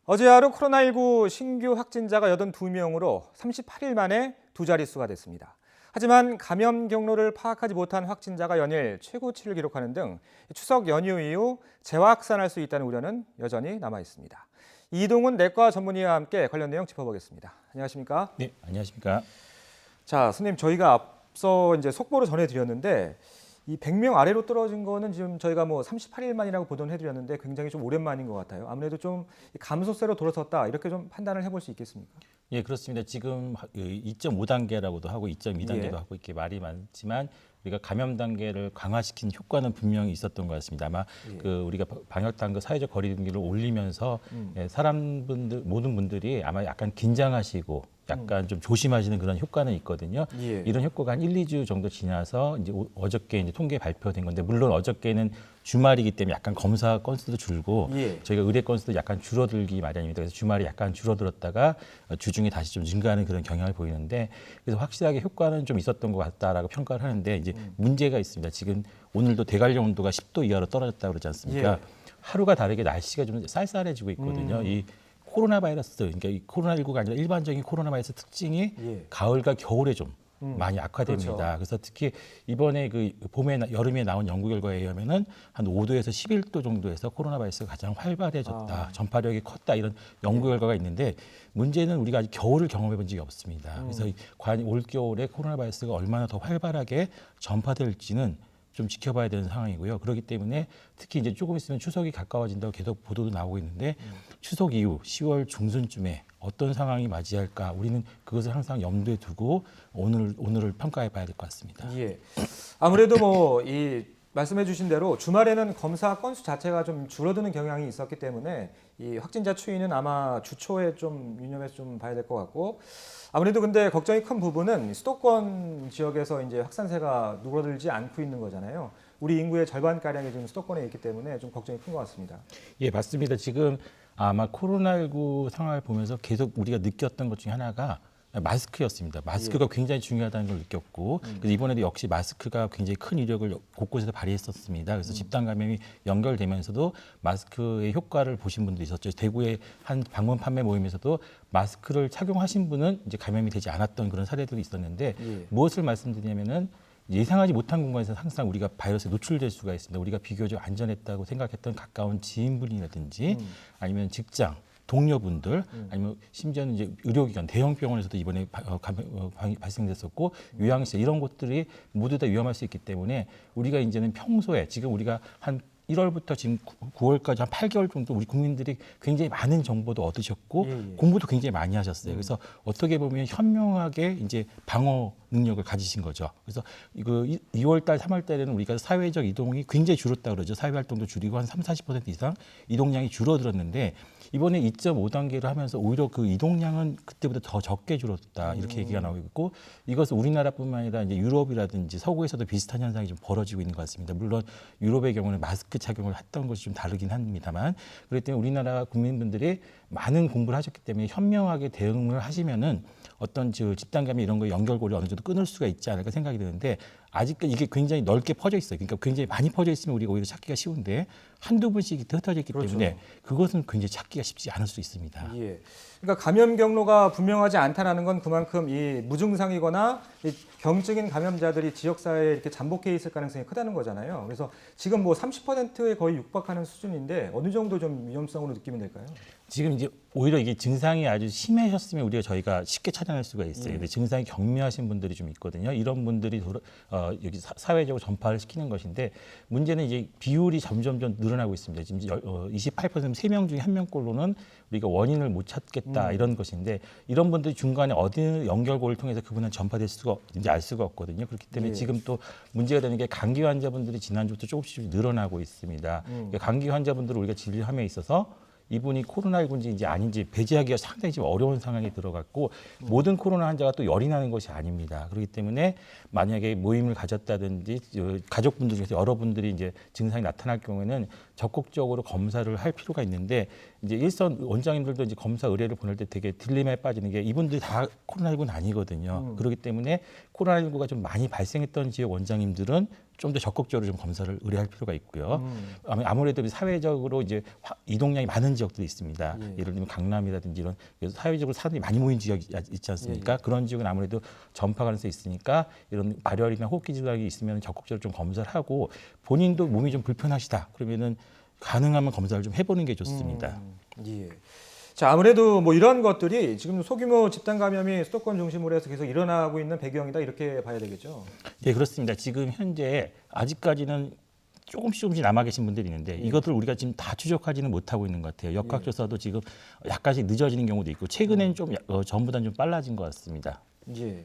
어제 하루 코로나19 신규 확진자가 82명으로 38일 만에 두 자릿수가 됐습니다. 하지만 감염 경로를 파악하지 못한 확진자가 연일 최고치를 기록하는 등 추석 연휴 이후 재확산할 수 있다는 우려는 여전히 남아 있습니다. 이동훈 내과 전문의와 함께 관련 내용 짚어보겠습니다. 안녕하십니까? 네, 안녕하십니까? 자, 선생님, 저희가 앞서 이제 속보로 전해드렸는데 이 100명 아래로 떨어진 거는 지금 저희가 뭐 38일 만이라고 보도해드렸는데 굉장히 좀 오랜만인 것 같아요. 아무래도 좀 감소세로 돌아섰다 이렇게 좀 판단을 해볼 수 있겠습니까? 예, 그렇습니다. 지금 2.5단계라고도 하고 2.2단계도 예. 하고 이렇게 말이 많지만 우리가 감염 단계를 강화시킨 효과는 분명히 있었던 것 같습니다. 아마 예. 우리가 방역 당국 사회적 거리두기를 올리면서 사람분들 모든 분들이 아마 약간 긴장하시고 약간 좀 조심하시는 그런 효과는 있거든요. 예. 이런 효과가 한 1, 2주 정도 지나서 이제 어저께 이제 통계 발표된 건데 물론 어저께는 주말이기 때문에 약간 검사 건수도 줄고 예. 저희가 의뢰 건수도 약간 줄어들기 마련입니다. 그래서 주말에 약간 줄어들었다가 주중에 다시 좀 증가하는 그런 경향을 보이는데 그래서 확실하게 효과는 좀 있었던 것 같다라고 평가를 하는데 이제 문제가 있습니다. 지금 오늘도 대관령 온도가 10도 이하로 떨어졌다고 그러지 않습니까? 예. 하루가 다르게 날씨가 좀 쌀쌀해지고 있거든요. 이 코로나 바이러스, 그러니까 이 코로나19가 아니라 일반적인 코로나 바이러스 특징이 예. 가을과 겨울에 좀 많이 악화됩니다. 그렇죠. 그래서 특히 이번에 여름에 나온 연구 결과에 의하면은 한 5도에서 11도 정도에서 코로나 바이러스가 가장 활발해졌다, 전파력이 컸다 이런 연구 결과가 있는데 문제는 우리가 아직 겨울을 경험해 본 적이 없습니다. 그래서 과연 올 겨울에 코로나 바이러스가 얼마나 더 활발하게 전파될지는 좀 지켜봐야 되는 상황이고요. 그렇기 때문에 특히 이제 조금 있으면 추석이 가까워진다고 계속 보도도 나오고 있는데 추석 이후 10월 중순쯤에 어떤 상황이 맞이할까 우리는 그것을 항상 염두에 두고 오늘을 평가해 봐야 될 것 같습니다. 예. 아무래도 뭐 이 말씀해 주신 대로 주말에는 검사 건수 자체가 좀 줄어드는 경향이 있었기 때문에 이 확진자 추이는 아마 주 초에 좀 유념해서 좀 봐야 될 것 같고 아무래도 근데 걱정이 큰 부분은 수도권 지역에서 이제 확산세가 누그러들지 않고 있는 거잖아요. 우리 인구의 절반가량이 지금 수도권에 있기 때문에 좀 걱정이 큰 것 같습니다. 예, 맞습니다. 지금 아마 코로나19 상황을 보면서 계속 우리가 느꼈던 것 중에 하나가 마스크였습니다. 마스크가 굉장히 중요하다는 걸 느꼈고 그래서 이번에도 역시 마스크가 굉장히 큰 이력을 곳곳에서 발휘했었습니다. 그래서 집단 감염이 연결되면서도 마스크의 효과를 보신 분도 있었죠. 대구의 한 방문 판매 모임에서도 마스크를 착용하신 분은 이제 감염이 되지 않았던 그런 사례들이 있었는데 무엇을 말씀드리냐면은 예상하지 못한 공간에서 항상 우리가 바이러스에 노출될 수가 있습니다. 우리가 비교적 안전했다고 생각했던 가까운 지인분이라든지 아니면 직장, 동료분들 아니면 심지어는 이제 의료기관, 대형 병원에서도 이번에 발생됐었고 요양시설 이런 곳들이 모두 다 위험할 수 있기 때문에 우리가 이제는 평소에 지금 우리가 한 1월부터 지금 9월까지 한 8개월 정도 우리 국민들이 굉장히 많은 정보도 얻으셨고 공부도 굉장히 많이 하셨어요. 그래서 어떻게 보면 현명하게 이제 방어 능력을 가지신 거죠. 그래서 이거 2월 달, 3월 달에는 우리가 사회적 이동이 굉장히 줄었다 그러죠. 사회 활동도 줄이고 한 30-40% 이상 이동량이 줄어들었는데 이번에 2.5단계를 하면서 오히려 그 이동량은 그때보다 더 적게 줄었다 이렇게 얘기가 나오고 있고 이것은 우리나라뿐만 아니라 이제 유럽이라든지 서구에서도 비슷한 현상이 좀 벌어지고 있는 것 같습니다. 물론 유럽의 경우는 마스크 착용을 했던 것이 좀 다르긴 합니다만 그렇기 때문에 우리나라 국민분들이 많은 공부를 하셨기 때문에 현명하게 대응을 하시면은 어떤 집단 감염 이런 거 연결고리 어느 정도 끊을 수가 있지 않을까 생각이 드는데 아직까지 이게 굉장히 넓게 퍼져 있어요. 그러니까 굉장히 많이 퍼져 있으면 우리가 오히려 찾기가 쉬운데 한두 분씩 흩어져 있기 때문에 그것은 굉장히 찾기가 쉽지 않을 수 있습니다. 예. 그러니까 감염 경로가 분명하지 않다라는 건 그만큼 이 무증상이거나 이 경증인 감염자들이 지역사회에 이렇게 잠복해 있을 가능성이 크다는 거잖아요. 그래서 지금 뭐 30%에 거의 육박하는 수준인데 어느 정도 좀 위험성으로 느끼면 될까요? 지금 이제 오히려 이게 증상이 아주 심하셨으면 저희가 쉽게 찾아낼 수가 있어요. 근데 증상이 경미하신 분들이 좀 있거든요. 이런 분들이 여기 사회적으로 전파를 시키는 것인데 문제는 이제 비율이 점점 늘어나고 있습니다. 지금 28% 3명 중에 1명꼴로는 우리가 원인을 못 찾겠다 이런 것인데 이런 분들이 중간에 어디 연결고를 통해서 그분은 전파될 수가 이제 알 수가 없거든요. 그렇기 때문에 지금 또 문제가 되는 게 감기 환자분들이 지난주부터 조금씩 늘어나고 있습니다. 그러니까 감기 환자분들을 우리가 진료함에 있어서 이분이 코로나19인지 이제 아닌지 배제하기가 상당히 좀 어려운 상황에 들어갔고 모든 코로나 환자가 또 열이 나는 것이 아닙니다. 그렇기 때문에 만약에 모임을 가졌다든지 가족분들 중에서 여러분들이 이제 증상이 나타날 경우에는 적극적으로 검사를 할 필요가 있는데 이제 일선 원장님들도 이제 검사 의뢰를 보낼 때 되게 딜레마에 빠지는 게 이분들이 다 코로나19는 아니거든요. 그렇기 때문에 코로나19가 좀 많이 발생했던 지역 원장님들은 좀 더 적극적으로 좀 검사를 의뢰할 필요가 있고요. 아무래도 사회적으로 이제 이동량이 많은 지역들이 있습니다. 예를 들면 강남이라든지 이런 사회적으로 사람들이 많이 모인 지역이 있지 않습니까? 그런 지역은 아무래도 전파 가능성이 있으니까 이런 발열이나 호흡기 질환이 있으면 적극적으로 좀 검사를 하고 본인도 몸이 좀 불편하시다 그러면은 가능하면 검사를 좀 해보는 게 좋습니다. 예. 자, 아무래도 뭐 이런 것들이 지금 소규모 집단 감염이 수도권 중심으로 해서 계속 일어나고 있는 배경이다 이렇게 봐야 되겠죠. 예, 그렇습니다. 지금 현재 아직까지는 조금씩 남아 계신 분들이 있는데 이것들 우리가 지금 다 추적하지는 못하고 있는 것 같아요. 역학조사도 지금 약간씩 늦어지는 경우도 있고 최근에는 좀 전보다는 좀 빨라진 것 같습니다. 예.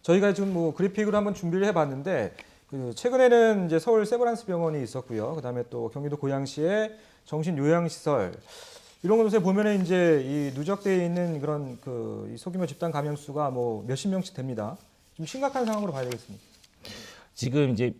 저희가 지금 뭐 그래픽으로 한번 준비를 해봤는데 그 최근에는 이제 서울 세브란스 병원이 있었고요. 그다음에 또 경기도 고양시의 정신요양시설 이런 곳에 보면은 이제 이 누적되어 있는 그런 이 소규모 집단 감염 수가 뭐 몇십 명씩 됩니다. 좀 심각한 상황으로 봐야 되겠습니다. 지금 이제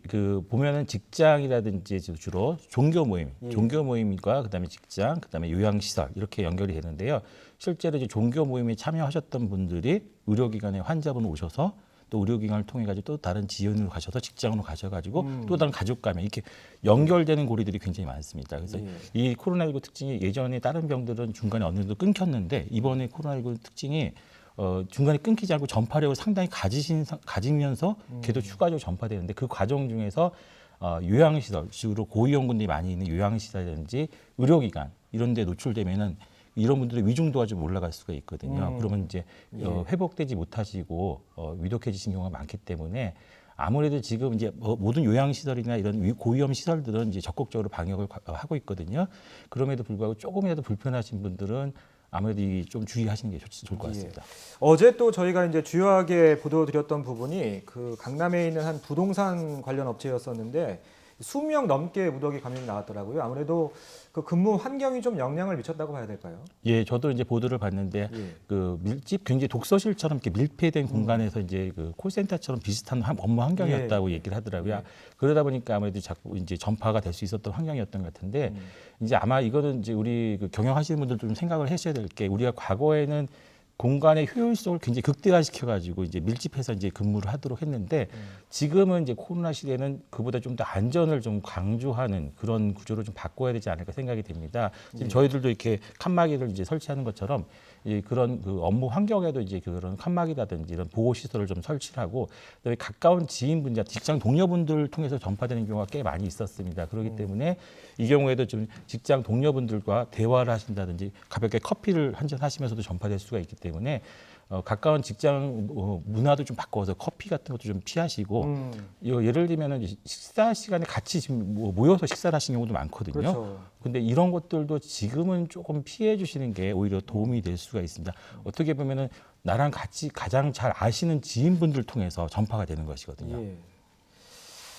보면은 직장이라든지 주로 종교 모임, 종교 모임과 그다음에 직장, 그다음에 요양시설 이렇게 연결이 되는데요. 실제로 이제 종교 모임에 참여하셨던 분들이 의료기관에 환자분 오셔서 또 의료기관을 통해 가지고 또 다른 지연으로 가셔서 직장으로 가셔가지고 또 다른 가족 감염 이렇게 연결되는 고리들이 굉장히 많습니다. 그래서 이 코로나19 특징이 예전에 다른 병들은 중간에 어느 정도 끊겼는데 이번에 코로나19 특징이 중간에 끊기지 않고 전파력을 상당히 가지면서 계속 추가적으로 전파되는데 그 과정 중에서 요양시설, 주로 고위험군들이 많이 있는 요양시설이라든지 의료기관 이런 데 노출되면은 이런 분들의 위중도가 좀 올라갈 수가 있거든요. 그러면 이제 회복되지 못하시고 위독해지신 경우가 많기 때문에 아무래도 지금 이제 모든 요양시설이나 이런 고위험 시설들은 이제 적극적으로 방역을 하고 있거든요. 그럼에도 불구하고 조금이라도 불편하신 분들은 아무래도 좀 주의하시는 게 좋을 것 같습니다. 어제 또 저희가 이제 주요하게 보도드렸던 부분이 그 강남에 있는 한 부동산 관련 업체였었는데 수명 넘게 무더기 감염이 나왔더라고요. 아무래도 그 근무 환경이 좀 영향을 미쳤다고 봐야 될까요? 예, 저도 이제 보도를 봤는데 그 밀집 굉장히 독서실처럼 이렇게 밀폐된 공간에서 이제 그 콜센터처럼 비슷한 업무 환경이었다고 얘기를 하더라고요. 그러다 보니까 아무래도 자꾸 이제 전파가 될 수 있었던 환경이었던 것 같은데 이제 아마 이거는 이제 우리 경영하시는 분들도 좀 생각을 하셔야 될 게 우리가 과거에는 공간의 효율성을 굉장히 극대화시켜가지고 이제 밀집해서 이제 근무를 하도록 했는데 지금은 이제 코로나 시대는 그보다 좀 더 안전을 좀 강조하는 그런 구조로 좀 바꿔야 되지 않을까 생각이 됩니다. 지금 저희들도 이렇게 칸막이를 이제 설치하는 것처럼 그런 업무 환경에도 이제 그런 칸막이라든지 이런 보호 시설을 좀 설치하고 그다음에 가까운 지인분들, 직장 동료분들 통해서 전파되는 경우가 꽤 많이 있었습니다. 그렇기 때문에 이 경우에도 좀 직장 동료분들과 대화를 하신다든지 가볍게 커피를 한잔 하시면서도 전파될 수가 있기 때문에 가까운 직장 문화도 좀 바꿔서 커피 같은 것도 좀 피하시고 예를 들면은 식사 시간에 같이 지금 모여서 식사를 하시는 경우도 많거든요. 그렇죠. 근데 이런 것들도 지금은 조금 피해 주시는 게 오히려 도움이 될 수가 있습니다. 어떻게 보면은 나랑 같이 가장 잘 아시는 지인분들 통해서 전파가 되는 것이거든요. 예.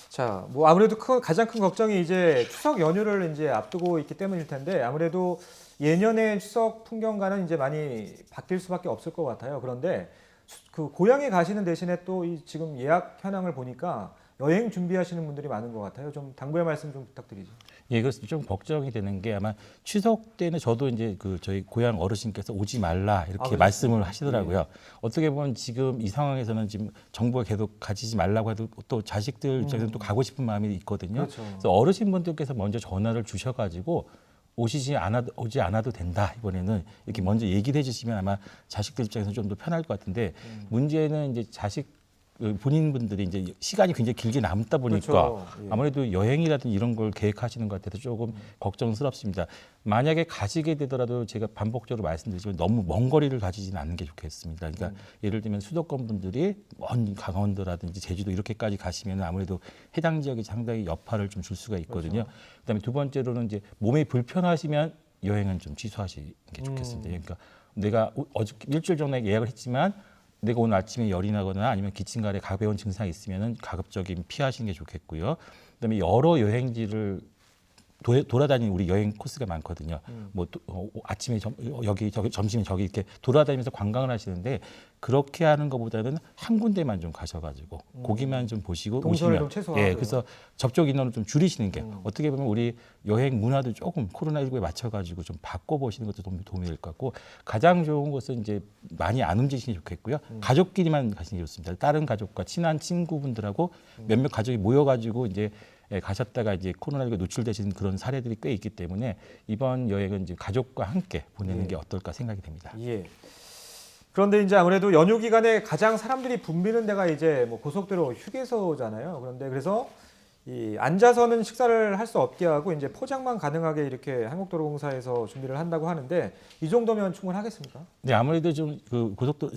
자, 뭐 아무래도 가장 큰 걱정이 이제 추석 연휴를 이제 앞두고 있기 때문일 텐데 아무래도 예년의 추석 풍경과는 이제 많이 바뀔 수밖에 없을 것 같아요. 그런데 그 고향에 가시는 대신에 또 이 지금 예약 현황을 보니까 여행 준비하시는 분들이 많은 것 같아요. 좀 당부의 말씀 좀 부탁드리죠. 예, 그래서 좀 걱정이 되는 게 아마 추석 때는 저도 이제 저희 고향 어르신께서 오지 말라 이렇게 말씀을 하시더라고요. 어떻게 보면 지금 이 상황에서는 지금 정부가 계속 가지지 말라고 해도 또 자식들 입장에서는 또 가고 싶은 마음이 있거든요. 그렇죠. 그래서 어르신분들께서 먼저 전화를 주셔가지고 오지 않아도 된다 이번에는 이렇게 먼저 얘기를 해주시면 아마 자식들 입장에서 좀 더 편할 것 같은데 문제는 이제 본인분들이 이제 시간이 굉장히 길게 남다 보니까 그렇죠. 아무래도 여행이라든지 이런 걸 계획하시는 것 같아서 조금 걱정스럽습니다. 만약에 가시게 되더라도 제가 반복적으로 말씀드리지만 너무 먼 거리를 가지지는 않는 게 좋겠습니다. 그러니까 예를 들면 수도권 분들이 먼 강원도라든지 제주도 이렇게까지 가시면 아무래도 해당 지역이 상당히 여파를 좀 줄 수가 있거든요. 그렇죠. 그다음에 두 번째로는 이제 몸이 불편하시면 여행은 좀 취소하시는 게 좋겠습니다. 그러니까 내가 일주일 전에 예약을 했지만 내가 오늘 아침에 열이 나거나 아니면 기침가래 가벼운 증상이 있으면은 가급적이면 피하시는 게 좋겠고요. 그다음에 여러 여행지를 돌아다니는 우리 여행 코스가 많거든요. 아침에 여기 저기 점심에 저기 이렇게 돌아다니면서 관광을 하시는데 그렇게 하는 것보다는 한 군데만 좀 가셔가지고 거기만 좀 보시고 동선을 오시면 좀 최소화하고. 예, 그래서 접촉 인원을 좀 줄이시는 게 어떻게 보면 우리 여행 문화도 조금 코로나19에 맞춰가지고 좀 바꿔보시는 것도 도움이 될 것 같고 가장 좋은 것은 이제 많이 안 움직이시는 게 좋겠고요. 가족끼리만 가시는 게 좋습니다. 다른 가족과 친한 친구분들하고 몇몇 가족이 모여가지고 이제 가셨다가 이제 코로나19에 노출되시는 그런 사례들이 꽤 있기 때문에 이번 여행은 이제 가족과 함께 보내는 게 어떨까 생각이 됩니다. 예. 그런데 이제 아무래도 연휴 기간에 가장 사람들이 붐비는 데가 이제 뭐 고속도로 휴게소잖아요. 그런데 그래서 이 앉아서는 식사를 할 수 없게 하고 이제 포장만 가능하게 이렇게 한국도로공사에서 준비를 한다고 하는데 이 정도면 충분하겠습니까? 네, 아무래도 좀 그 고속도로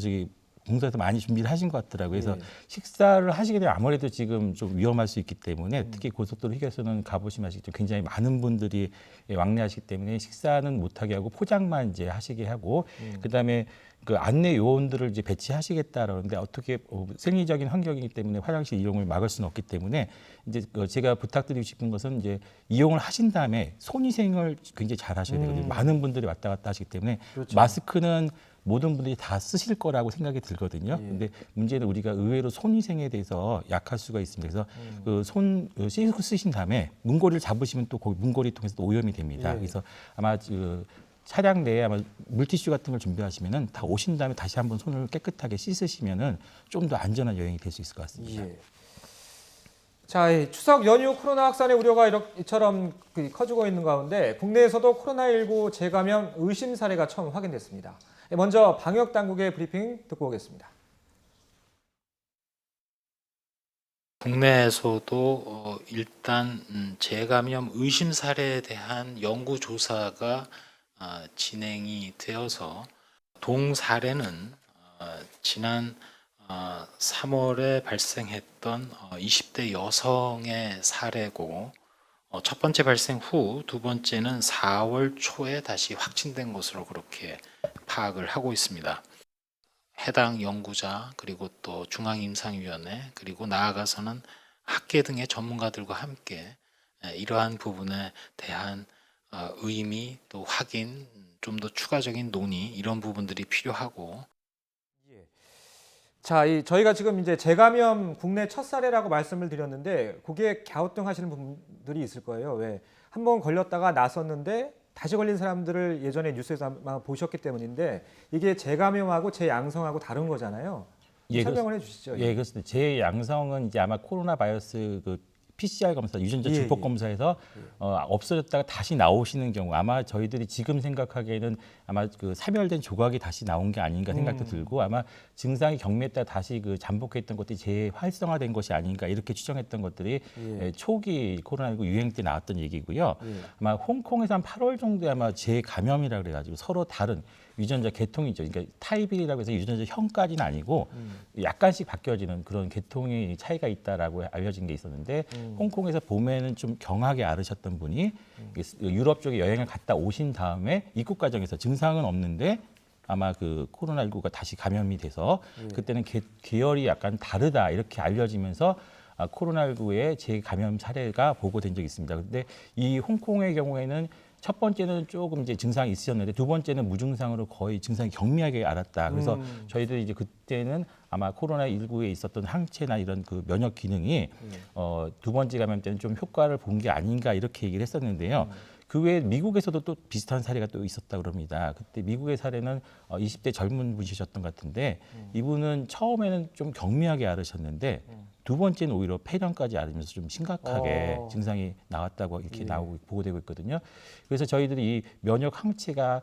공사에서 많이 준비를 하신 것 같더라고요. 그래서 예. 식사를 하시게 되면 아무래도 지금 좀 위험할 수 있기 때문에 특히 고속도로 휴게소는 가보시면 아시겠죠. 굉장히 많은 분들이 왕래하시기 때문에 식사는 못하게 하고 포장만 이제 하시게 하고 그다음에 그 안내 요원들을 이제 배치하시겠다라는데 어떻게 생리적인 환경이기 때문에 화장실 이용을 막을 수는 없기 때문에 이제 제가 부탁드리고 싶은 것은 이제 이용을 하신 다음에 손위생을 굉장히 잘 하셔야 되거든요. 많은 분들이 왔다 갔다 하시기 때문에 그렇죠. 마스크는 모든 분들이 다 쓰실 거라고 생각이 들거든요. 예. 근데 문제는 우리가 의외로 손위생에 대해서 약할 수가 있습니다. 그래서 그손 씻고 쓰신 다음에 문고리를 잡으시면 또 거기 문고리 통해서 또 오염이 됩니다. 예. 그래서 아마 차량 내에 아마 물티슈 같은 걸 준비하시면은 다 오신 다음에 다시 한번 손을 깨끗하게 씻으시면은 좀 더 안전한 여행이 될 수 있을 것 같습니다. 예. 자, 이 추석 연휴 코로나 확산의 우려가 이처럼 커지고 있는 가운데 국내에서도 코로나19 재감염 의심 사례가 처음 확인됐습니다. 먼저 방역 당국의 브리핑 듣고 오겠습니다. 국내에서도 일단 재감염 의심 사례에 대한 연구 조사가 진행이 되어서 동 사례는 지난 3월에 발생했던 20대 여성의 사례고 첫 번째 발생 후 두 번째는 4월 초에 다시 확진된 것으로 그렇게 파악을 하고 있습니다. 해당 연구자 그리고 또 중앙임상위원회 그리고 나아가서는 학계 등의 전문가들과 함께 이러한 부분에 대한 의미 또 확인 좀 더 추가적인 논의 이런 부분들이 필요하고 자, 저희가 지금 이제 재감염 국내 첫 사례라고 말씀을 드렸는데 그게 갸우뚱하시는 분들이 있을 거예요. 왜? 한번 걸렸다가 났었는데 다시 걸린 사람들을 예전에 뉴스에서 아마 보셨기 때문인데 이게 재감염하고 재양성하고 다른 거잖아요. 설명을 해주시죠. 예, 그렇습니다. 재양성은 이제 아마 코로나 바이러스 PCR 검사, 유전자 증폭 검사에서 없어졌다가 다시 나오시는 경우 아마 저희들이 지금 생각하기에는 아마 그 사멸된 조각이 다시 나온 게 아닌가 생각도 들고 아마 증상이 경미했다가 다시 잠복했던 것들이 재활성화된 것이 아닌가 이렇게 추정했던 것들이 초기 코로나19 유행 때 나왔던 얘기고요. 아마 홍콩에서 한 8월 정도에 아마 재감염이라 그래가지고 서로 다른 유전자 계통이죠. 그러니까 타입이라고 해서 유전자 형까지는 아니고 약간씩 바뀌어지는 그런 계통의 차이가 있다라고 알려진 게 있었는데 홍콩에서 봄에는 좀 경하게 앓으셨던 분이 유럽 쪽에 여행을 갔다 오신 다음에 입국 과정에서 증상은 없는데 아마 그 코로나19가 다시 감염이 돼서 그때는 계열이 약간 다르다 이렇게 알려지면서 코로나19의 재감염 사례가 보고된 적이 있습니다. 그런데 이 홍콩의 경우에는 첫 번째는 조금 이제 증상이 있으셨는데 두 번째는 무증상으로 거의 증상이 경미하게 앓았다. 그래서 저희들이 이제 그때는 아마 코로나19에 있었던 항체나 이런 그 면역 기능이 두 번째 감염 때는 좀 효과를 본 게 아닌가 이렇게 얘기를 했었는데요. 그 외에 미국에서도 또 비슷한 사례가 또 있었다 그럽니다. 그때 미국의 사례는 20대 젊은 분이셨던 것 같은데 이분은 처음에는 좀 경미하게 앓으셨는데 두 번째는 오히려 폐렴까지 앓으면서 좀 심각하게 증상이 나왔다고 이렇게 나오고 보고되고 있거든요. 그래서 저희들이 이 면역 항체가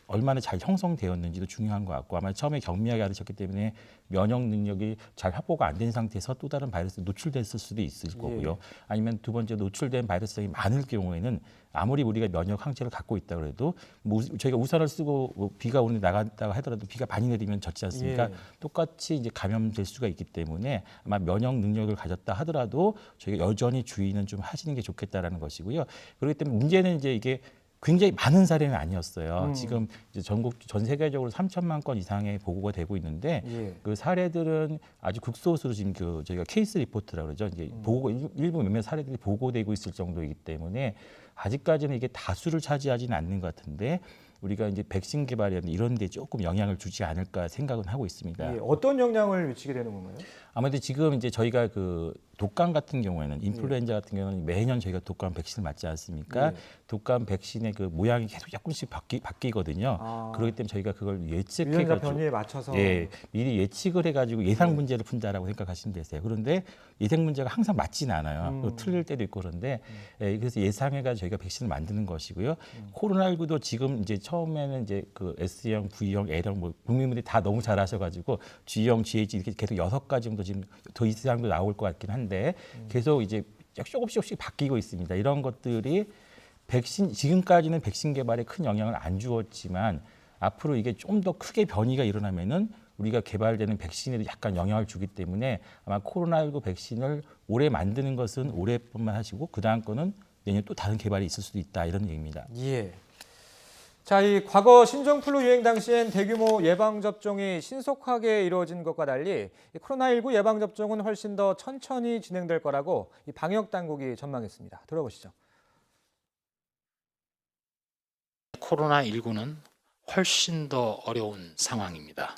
얼마나 잘 형성되었는지도 중요한 것 같고 아마 처음에 경미하게 앓으셨기 때문에 면역 능력이 잘 확보가 안 된 상태에서 또 다른 바이러스에 노출됐을 수도 있을 거고요. 아니면 두 번째 노출된 바이러스가 많을 경우에는 아무리 우리가 면역 항체를 갖고 있다 그래도 저희가 우산을 쓰고 비가 오는데 나갔다가 하더라도 비가 많이 내리면 젖지 않습니까? 똑같이 이제 감염될 수가 있기 때문에 아마 면역 능력을 가졌다 하더라도 저희가 여전히 주의는 좀 하시는 게 좋겠다라는 것이고요. 그렇기 때문에 문제는 이제 이게 굉장히 많은 사례는 아니었어요. 지금 이제 전 세계적으로 3천만 건 이상의 보고가 되고 있는데 예. 그 사례들은 아주 극소수로 지금 저희가 케이스 리포트라고 그러죠. 이제 보고 일부 몇몇 사례들이 보고되고 있을 정도이기 때문에 아직까지는 이게 다수를 차지하지는 않는 것 같은데 우리가 이제 백신 개발이나 이런 데 조금 영향을 주지 않을까 생각은 하고 있습니다. 예. 어떤 영향을 미치게 되는 건가요? 아무래도 지금 이제 저희가 그 독감 같은 경우에는 인플루엔자 같은 경우는 매년 저희가 독감 백신을 맞지 않습니까? 예. 독감 백신의 그 모양이 계속 조금씩 바뀌거든요. 아. 그렇기 때문에 저희가 그걸 유전자 예측해가지고 변이에 맞춰서 예, 미리 예측을 해가지고 예상 문제를 푼다라고 생각하시면 되세요. 그런데 예상 문제가 항상 맞지는 않아요. 또 틀릴 때도 있고 그런데 예, 그래서 예상해가지고 저희가 백신을 만드는 것이고요. 코로나19도 지금 이제 처음에는 이제 그 S형, V형, L형 뭐 국민분들이 다 너무 잘하셔가지고 G형, GH 이렇게 계속 6가지 정도 지금 더 이상도 나올 것 같긴 한데 계속 이제 조금씩 바뀌고 있습니다. 이런 것들이 지금까지는 백신 개발에 큰 영향을 안 주었지만 앞으로 이게 좀 더 크게 변이가 일어나면은 우리가 개발되는 백신에도 약간 영향을 주기 때문에 아마 코로나19 백신을 올해 만드는 것은 올해뿐만 하시고 그 다음 거는 내년 또 다른 개발이 있을 수도 있다 이런 얘기입니다. 예. 자, 이 과거 신종플루 유행 당시엔 대규모 예방 접종이 신속하게 이루어진 것과 달리 이 코로나19 예방 접종은 훨씬 더 천천히 진행될 거라고 이 방역 당국이 전망했습니다. 들어보시죠. 코로나19는 훨씬 더 어려운 상황입니다.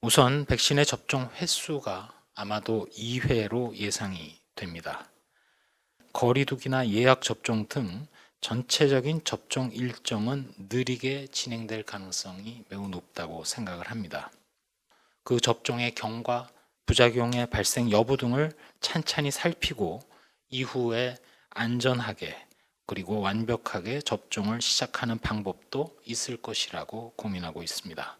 우선 백신의 접종 횟수가 아마도 2회로 예상이 됩니다. 거리두기나 예약 접종 등 전체적인 접종 일정은 느리게 진행될 가능성이 매우 높다고 생각을 합니다. 그 접종의 경과, 부작용의 발생 여부 등을 찬찬히 살피고 이후에 안전하게 그리고 완벽하게 접종을 시작하는 방법도 있을 것이라고 고민하고 있습니다.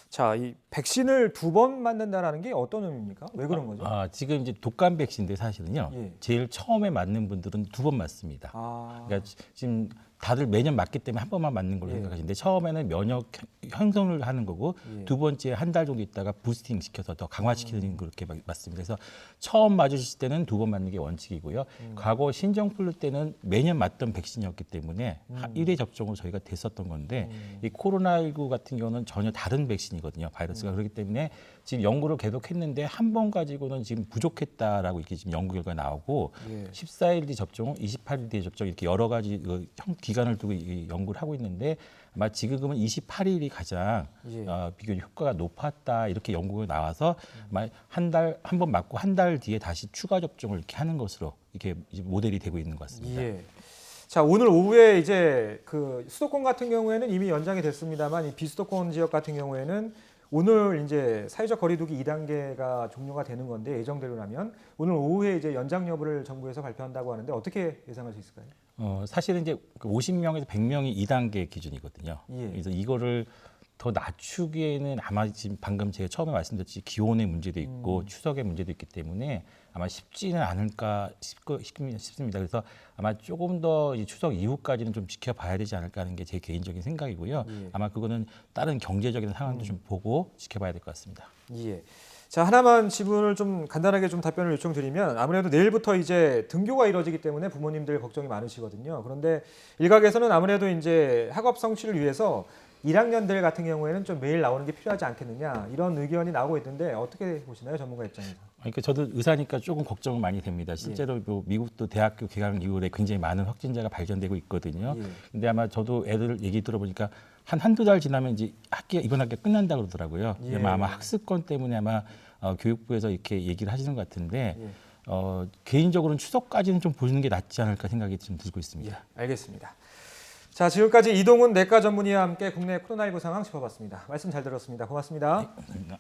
자, 이 백신을 2번 맞는다라는 게 어떤 의미입니까? 왜 그런 거죠? 지금 이제 독감 백신인데 사실은요. 예. 제일 처음에 맞는 분들은 2번 맞습니다. 아, 그러니까 지금 다들 매년 맞기 때문에 한 번만 맞는 걸로 예. 생각하시는데 처음에는 면역 형성을 하는 거고 예. 두 번째 한 달 정도 있다가 부스팅 시켜서 더 강화시키는 그렇게 맞습니다. 그래서 처음 맞으실 때는 2번 맞는 게 원칙이고요. 과거 신종플루 때는 매년 맞던 백신이었기 때문에 1회 접종으로 저희가 됐었던 건데 이 코로나19 같은 경우는 전혀 다른 백신이거든요. 바이러스가 그렇기 때문에 지금 연구를 계속했는데 한 번 가지고는 지금 부족했다라고 이렇게 지금 연구 결과 나오고 예. 14일 뒤 접종, 28일 뒤 접종 이렇게 여러 가지 기간을 두고 이 연구를 하고 있는데 아마 지금은 28일이 가장 예. 비교적 효과가 높았다 이렇게 연구가 나와서 아마 한 번 맞고 한 달 뒤에 다시 추가 접종을 이렇게 하는 것으로 이렇게 이제 모델이 되고 있는 것 같습니다. 예. 자, 오늘 오후에 이제 그 수도권 같은 경우에는 이미 연장이 됐습니다만 이 비수도권 지역 같은 경우에는 오늘 이제 사회적 거리두기 2단계가 종료가 되는 건데 예정대로라면 오늘 오후에 이제 연장 여부를 정부에서 발표한다고 하는데 어떻게 예상할 수 있을까요? 사실은 이제 50명에서 100명이 2단계 기준이거든요. 예. 그래서 이거를 더 낮추기에는 아마 지금 방금 제가 처음에 말씀드렸듯이 기온의 문제도 있고 추석의 문제도 있기 때문에 아마 쉽지는 않을까 싶습니다. 그래서 아마 조금 더 이 추석 이후까지는 좀 지켜봐야 되지 않을까 하는 게 제 개인적인 생각이고요. 예. 아마 그거는 다른 경제적인 상황도 좀 보고 지켜봐야 될 것 같습니다. 예. 자, 하나만 질문을 좀 간단하게 좀 답변을 요청드리면 아무래도 내일부터 이제 등교가 이루어지기 때문에 부모님들 걱정이 많으시거든요. 그런데 일각에서는 아무래도 이제 학업 성취를 위해서 1학년들 같은 경우에는 좀 매일 나오는 게 필요하지 않겠느냐 이런 의견이 나오고 있는데 어떻게 보시나요, 전문가 입장에서? 그러니까 저도 의사니까 조금 걱정은 많이 됩니다. 실제로 뭐 미국도 대학교 개강 이후에 굉장히 많은 확진자가 발견되고 있거든요. 예. 근데 아마 저도 애들 얘기 들어보니까 한두 달 지나면 이제 이번 학기가 끝난다 그러더라고요. 예. 아마 학습권 때문에 아마 교육부에서 이렇게 얘기를 하시는 것 같은데 예. 개인적으로는 추석까지는 좀 보시는 게 낫지 않을까 생각이 좀 들고 있습니다. 예, 알겠습니다. 자, 지금까지 이동훈 내과 전문의와 함께 국내 코로나19 상황 짚어봤습니다. 말씀 잘 들었습니다. 고맙습니다. 감사합니다.